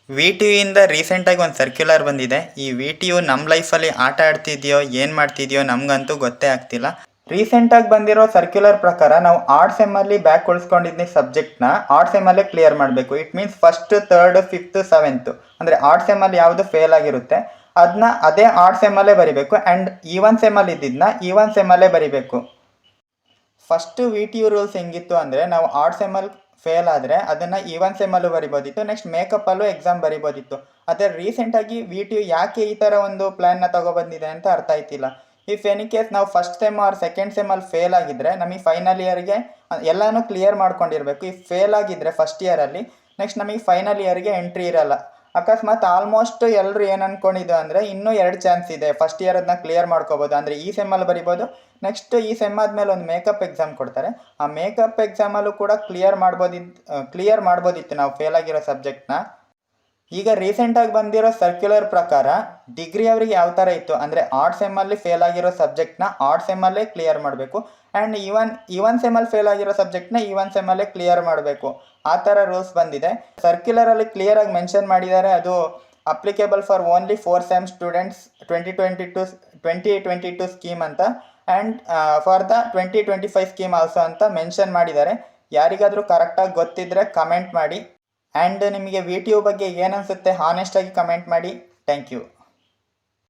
V T ಯುಯಿಂದ ರೀಸೆಂಟಾಗಿ ಒಂದು circular ಬಂದಿದೆ. ಈ ವಿ ಟಿ ಯು ನಮ್ಮ ಲೈಫಲ್ಲಿ ಆಟ ಆಡ್ತಿದೆಯೋ ಏನು ಮಾಡ್ತಿದೆಯೋ ನಮಗಂತೂ ಗೊತ್ತೇ ಆಗ್ತಿಲ್ಲ. ರೀಸೆಂಟಾಗಿ ಬಂದಿರೋ ಸರ್ಕ್ಯುಲರ್ ಪ್ರಕಾರ ನಾವು ಆರ್ಟ್ ಸೆಮ್ಮಲ್ಲಿ ಬ್ಯಾಕ್ ಉಳಿಸ್ಕೊಂಡಿದ್ದ ಸಬ್ಜೆಕ್ಟ್ನ ಆರ್ಟ್ ಸೆಮ್ಮಲ್ಲೇ ಕ್ಲಿಯರ್ ಮಾಡಬೇಕು. It means first, third, fifth, seventh ಅಂದರೆ ಆರ್ಟ್ ಸೆಮ್ಮಲ್ಲಿ ಯಾವುದು ಫೇಲ್ ಆಗಿರುತ್ತೆ ಅದನ್ನ ಅದೇ ಆರ್ಟ್ ಸೆಮ್ಮಲ್ಲೇ ಬರಿಬೇಕು. ಆ್ಯಂಡ್ ಈವನ್ ಸೆಮ್ಮಲ್ಲಿ ಇದ್ದಿದ್ದನ್ನ ಈವನ್ ಸೆಮ್ಮಲ್ಲೇ ಬರಿಬೇಕು. First V T U rules ಹೆಂಗಿತ್ತು ಅಂದರೆ ನಾವು ಆರ್ಟ್ ಸೆಮ್ಮಲ್ಲಿ ಫೇಲ್ ಆದರೆ ಅದನ್ನು ಈವನ್ ಸೆಮ್ಮಲ್ಲೂ ಬರಿಬೋದಿತ್ತು, ನೆಕ್ಸ್ಟ್ ಮೇಕಪ್ಪಲ್ಲೂ ಎಕ್ಸಾಮ್ ಬರಿಬೋದಿತ್ತು. ಆದರೆ ರೀಸೆಂಟಾಗಿ ವಿ ಟಿ ಯು ಯಾಕೆ ಈ ಥರ ಒಂದು ಪ್ಲ್ಯಾನ್ನ ತೊಗೊಬಂದಿದೆ ಅಂತ ಅರ್ಥ ಆಯ್ತಿಲ್ಲ. ಇಫ್ ಎನಿ ಕೇಸ್ ನಾವು ಫಸ್ಟ್ ಸೆಮ್ ಆರ್ ಸೆಕೆಂಡ್ ಸೆಮ್ಮಲ್ಲಿ ಫೇಲ್ ಆಗಿದ್ದರೆ ನಮಗೆ ಫೈನಲ್ ಇಯರ್ಗೆ ಎಲ್ಲನೂ ಕ್ಲಿಯರ್ ಮಾಡ್ಕೊಂಡಿರಬೇಕು. ಇಫ್ ಫೇಲ್ ಆಗಿದ್ದರೆ ಫಸ್ಟ್ ಇಯರಲ್ಲಿ ನೆಕ್ಸ್ಟ್ ನಮಗೆ ಫೈನಲ್ ಇಯರ್ಗೆ ಎಂಟ್ರಿ ಇರಲ್ಲ. ಅಕಸ್ಮಾತ್ ಆಲ್ಮೋಸ್ಟ್ ಎಲ್ಲರೂ ಏನು ಅಂದ್ಕೊಂಡಿದ್ದು ಅಂದರೆ ಇನ್ನೂ 2 ಚಾನ್ಸ್ ಇದೆ, ಫಸ್ಟ್ ಇಯರ್ ಅದನ್ನ ಕ್ಲಿಯರ್ ಮಾಡ್ಕೋಬೋದು. ಅಂದರೆ ಈ ಸೆಮ್ಮಲ್ಲಿ ಬರಿಬೋದು, ನೆಕ್ಸ್ಟ್ ಈ ಸೆಮ್ ಆದಮೇಲೆ ಒಂದು ಮೇಕಪ್ ಎಕ್ಸಾಮ್ ಕೊಡ್ತಾರೆ, ಆ ಮೇಕಪ್ ಎಕ್ಸಾಮಲ್ಲೂ ಕೂಡ ಕ್ಲಿಯರ್ ಮಾಡ್ಬೋದಿತ್ತು ನಾವು ಫೇಲ್ ಆಗಿರೋ ಸಬ್ಜೆಕ್ಟ್ನ. ಈಗ ರೀಸೆಂಟಾಗಿ ಬಂದಿರೋ ಸರ್ಕ್ಯುಲರ್ ಪ್ರಕಾರ ಡಿಗ್ರಿ ಅವರಿಗೆ ಯಾವ ಥರ ಇತ್ತು ಅಂದರೆ ಆರ್ಟ್ ಸೆಮ್ಮಲ್ಲಿ ಫೇಲ್ ಆಗಿರೋ ಸಬ್ಜೆಕ್ಟ್ನ ಆರ್ಟ್ ಸೆಮ್ಮಲ್ಲೇ ಕ್ಲಿಯರ್ ಮಾಡಬೇಕು, ಆ್ಯಂಡ್ ಈವನ್ ಸೆಮ್ಮಲ್ಲಿ ಫೇಲ್ ಆಗಿರೋ ಸಬ್ಜೆಕ್ಟ್ನ ಈವನ್ ಸೆಮ್ಮಲ್ಲೇ ಕ್ಲಿಯರ್ ಮಾಡಬೇಕು. ಆ ಥರ ರೂಲ್ಸ್ ಬಂದಿದೆ. ಸರ್ಕ್ಯುಲರಲ್ಲಿ ಕ್ಲಿಯರಾಗಿ ಮೆನ್ಷನ್ ಮಾಡಿದ್ದಾರೆ, ಅದು applicable for only 4 sem students 2022 scheme ಅಂತ, and for the 2025 scheme also ಅಂತ ಮೆನ್ಷನ್ ಮಾಡಿದ್ದಾರೆ. ಯಾರಿಗಾದರೂ ಕರೆಕ್ಟಾಗಿ ಗೊತ್ತಿದ್ದರೆ ಕಮೆಂಟ್ ಮಾಡಿ. ಆ್ಯಂಡ್ ನಿಮಗೆ ವಿ ಟಿ ಯು ಬಗ್ಗೆ ಏನನ್ಸುತ್ತೆ ಹಾನೆಸ್ಟಾಗಿ ಕಮೆಂಟ್ ಮಾಡಿ. Thank you.